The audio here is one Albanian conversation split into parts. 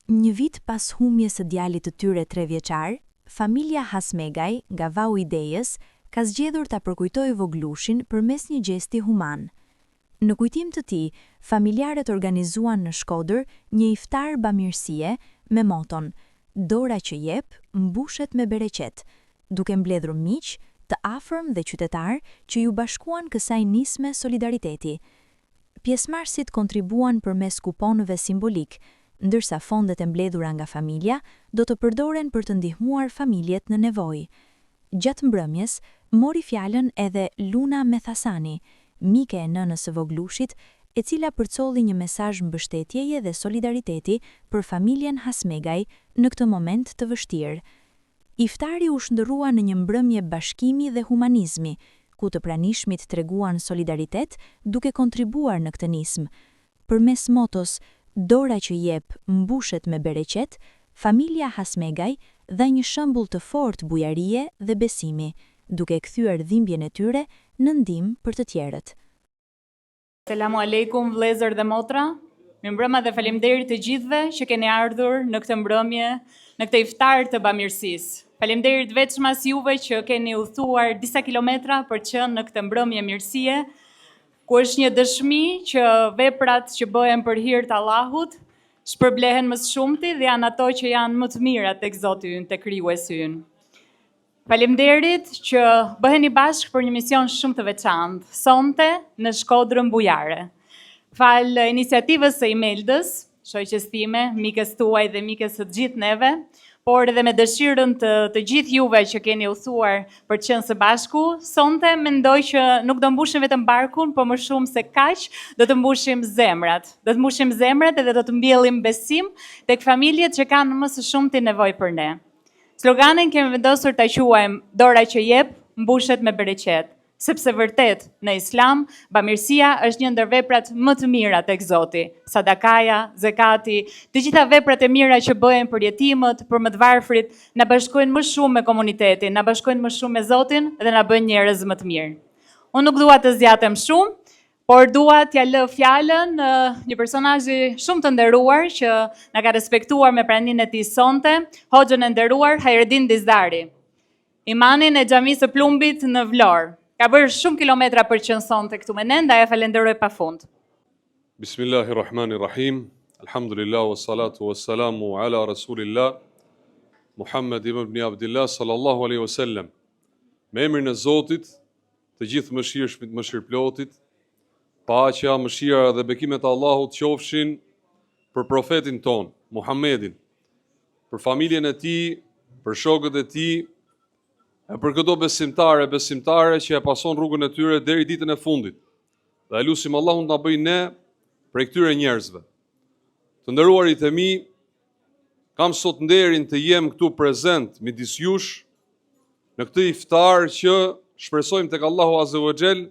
Një vit pas humjes së djalit të tyre 3 vjeçar, familja Hasmegaj nga Vau i Dejës ka zgjedhur ta përkujtojë voglushin përmes një gjesti human. Në kujtim të tij, familjarët organizuan në Shkodër një iftar bamirësie me moton "Dora që jep, mbushet me bereqet", duke mbledhur miq, të afërm dhe qytetar që ju bashkuan kësaj nisme solidariteti. Pjesëmarrësit kontribuan përmes kuponëve simbolik, ndërsa fondet e mbledhura nga familja do të përdoren për të ndihmuar familjet në nevojë. Gjatë mbrëmjes, mori fjalën edhe Luna Methasani, mike e nënës së voglushit, e cila përcolli një mesazh mbështetjeje dhe solidariteti për familjen Hasmegaj në këtë moment të vështirë. Iftari u shndërrua në një mbrëmje bashkimi dhe humanizmi, ku të pranishmit treguan solidaritet duke kontribuar në këtë nismë. Përmes motos "Dora që jep, mbushet me bereqet", familja Hasmegaj dha një shembull të fortë bujarie dhe besimi, duke kthyer dhimbjen e tyre në ndihmë për të tjerët. Selamu alejkum vëllezër dhe motra. Mirëmbrëma dhe faleminderit të gjithëve që keni ardhur në këtë mbrëmje, në këtë iftar të bamirësisë. Faleminderit veçmas juve që keni udhëtuar disa kilometra për të qenë në këtë mbrëmje mirësie, ku është një dëshmi që veprat që bëhen për hir të Allahut shpërblehen më së shumti dhe janë ato që janë më të mira tek Zoti ynë, tek Krijuesi ynë. Faleminderit që bëheni bashkë për një mision shumë të veçantë, sonte në Shkodrën Bujare. Fal iniciativës së Imeldës, shoqes time, mikes tuaj dhe mikes së gjithë neve, por edhe me dëshirën të gjithë juve që keni udhëtuar për të qenë së bashku, sonte mendoj që nuk do mbushim vetëm barkun, por më shumë se kaq, do të mbushim zemrat. Do të mbushim zemrat edhe do të mbjellim besim tek familjet që kanë më së shumti nevojë për ne. Sloganin kemi vendosur ta quajmë "Dora që jep, mbushet me bereqet", sepse vërtet në Islam bamirësia është një ndër veprat më të mira tek Zoti. Sadakaja, zekati, të gjitha veprat e mira që bëhen për jetimët, për më të varfrit, na bashkojnë më shumë me komunitetin, na bashkojnë më shumë me Zotin dhe na bëjnë njerëz më të mirë. Unë nuk dua të zgjatem shumë, por dua t'ja lë fjalën një personazhi shumë të nderuar që na ka respektuar me praninë e tij sonte, hoxhën e nderuar Hajredin Dizdari, imanin e xhamisë së Plumbit në Vlorë. Ka bërë shumë kilometra për qenë sonte këtu me ne, ndaj e falenderoj pafund. Bismillahirrahmanirrahim. Alhamdulillah wassalatu wassalamu ala rasulillah Muhammed ibn Abdillah sallallahu alaihi wasallam. Me emrin e Zotit, të gjithë mëshirshmit, mëshirplotit, paqja, mëshira dhe bekimet e Allahut qofshin për profetin ton, Muhammedin, për familjen e tij, për shokët e tij, e për këto besimtare që e pason rrugën e tyre deri ditën e fundit. Dhe lutim Allahun ta bëjë ne prej këtyre njerëzve. Të nderuarit e mi, kam sot nderin të jem këtu prezent midis jush në këtë iftar që shpresojmë tek Allahu Azza wa Jall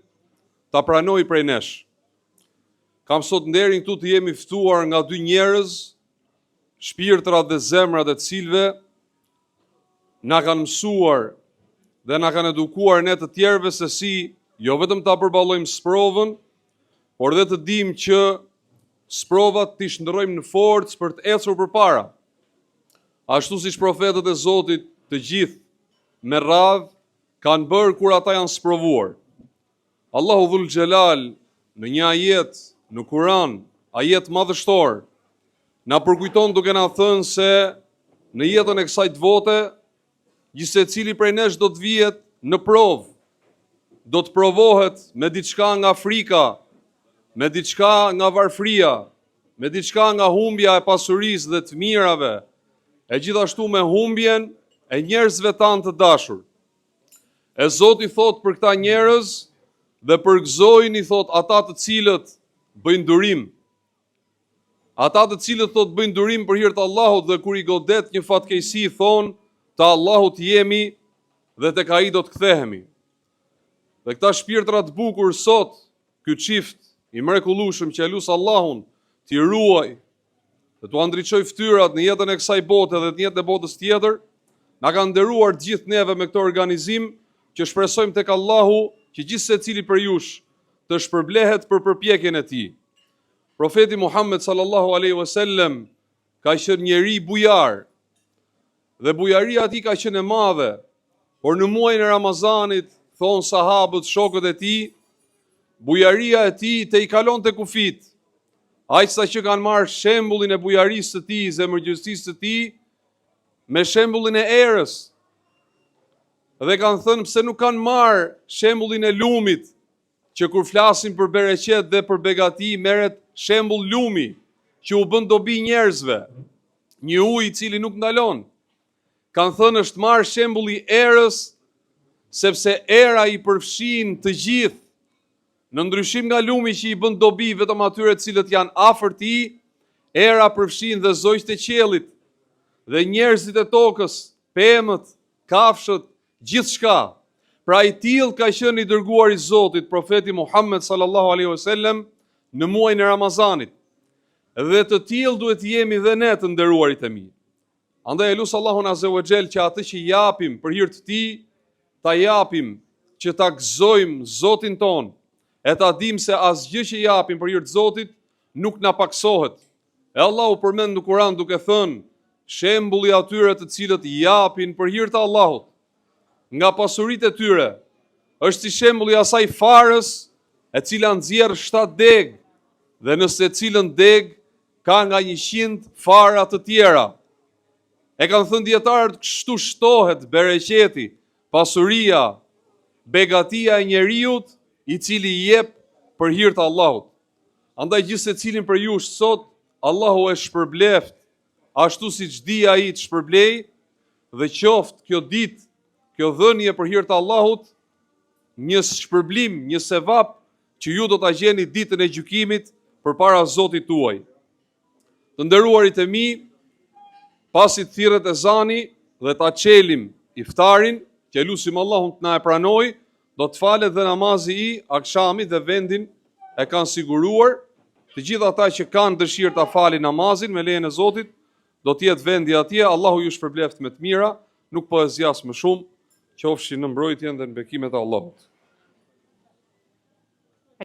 ta pranojë prej nesh. Kam sot nderin këtu të jemi ftuar nga dy njerëz, shpirtrat dhe zemrat e cilëve na kanë mësuar dhe na kanë edukuar ne të tjerëve se si jo vetëm ta përballojmë sprovën, por dhe të dimë që sprovat t'i shndërrojmë në forcë për të ecur përpara. Ashtu siç profetët e Zotit të gjithë me radhë kanë bërë kur ata janë sprovuar. Allahu Dhul Xhelal në një ajet në Kur'an, ajet madhështor, na përkujton duke na thënë se në jetën e kësaj bote gjithsecili prej nesh do të vihet në provë, do të provohet me diçka nga frika, me diçka nga varfria, me diçka nga humbja e pasurisë dhe të mirave, e gjithashtu me humbjen e njerëzve tanë të dashur. E Zoti thot për këta njerëz dhe përgëzojnë, i thot ata të cilët bëjnë durim. Ata të cilët thot bëjnë durim për hir të Allahut dhe kur i godet një fatkeqësi thonë të Allahut jemi dhe tek ai do të kthehemi. Dhe këta shpirtra të bukur sot, ky çift i mrekullueshëm që lut Allahun t'i ruaj dhe t'u ndriçoj fytyrat në jetën e kësaj bote dhe në jetën e botës tjetër, na kanë nderuar të gjithë neve me këtë organizim që shpresojmë tek Allahu që gjithë secili për jush të shpërblehet për përpjekjen e tij. Profeti Muhammed sallallahu alaihi wasallam ka qenë njeri bujar, dhe bujaria ati ka qenë e madhe, por në muajin e Ramazanit, thonë sahabët, shokët e tij, bujaria e tij te i kalon të kufit. Ajsa që kanë marrë shembullin e bujarisë të tij, zemërgjësisë të tij, me shembullin e erës. Dhe kanë thënë pse nuk kanë marrë shembullin e lumit, që kur flasin për bereqet dhe për begati, merret shembull lumi, që u bën dobi njerëzve, një ujë i cili nuk ndalon. Kanë thënë është marrë shembulli erës, sepse era i përfshin të gjithë, në ndryshim nga lumi që i bën dobi vetëm atyre të cilët janë afër tij, era përfshin dhe zogjtë e qiellit, dhe njerëzit e tokës, pemët, kafshët, gjithçka. Pra i tillë ka qenë i dërguar i Zotit, profeti Muhammed sallallahu alaihi wasallam, në muajin e Ramazanit. Dhe të tillë duhet jemi dhe ne, të nderuarit e mi. Andaj e lut Allahun azza wa xal që atë që japim për hir të tij, ta japim që ta gëzojmë Zotin ton, e ta dim se asgjë që japim për hir të Zotit nuk na paksohet. E Allahu përmend në Kur'an duke thënë, shembulli atyre të cilët japin për hir të Allahut nga pasuritë e tyre është si shembulli asaj farës e cila nxjerr 7 deg, dhe në secilën deg ka nga 100 fara të tjera. E kanë thënë dietarët, kështu shtohet bereqeti, pasuria, begatia e njeriut i cili jep për hir të Allahut. Andaj gjithë secilin për ju sot, Allahu e shpërbleft ashtu siç di ai të shpërblej, dhe qoftë kjo ditë, kjo dhënie për hir të Allahut, një shpërblim, një sevap që ju do ta gjeni ditën e gjykimit përpara Zotit tuaj. Të nderuarit e mi, pasi të thirret ezani dhe ta çelim iftarin, që lutim Allahun të na e pranoj, do të falet dhe namazi i akshamit dhe vendin e kanë siguruar. Të gjithë ata që kanë dëshirë ta falin namazin me lejen e Zotit, do të jetë vendi atje. Allahu ju shpërbleft me të mira, nuk po e zjas më shumë, qofshin në mbrojtjen dhe në bekimet e Allahut.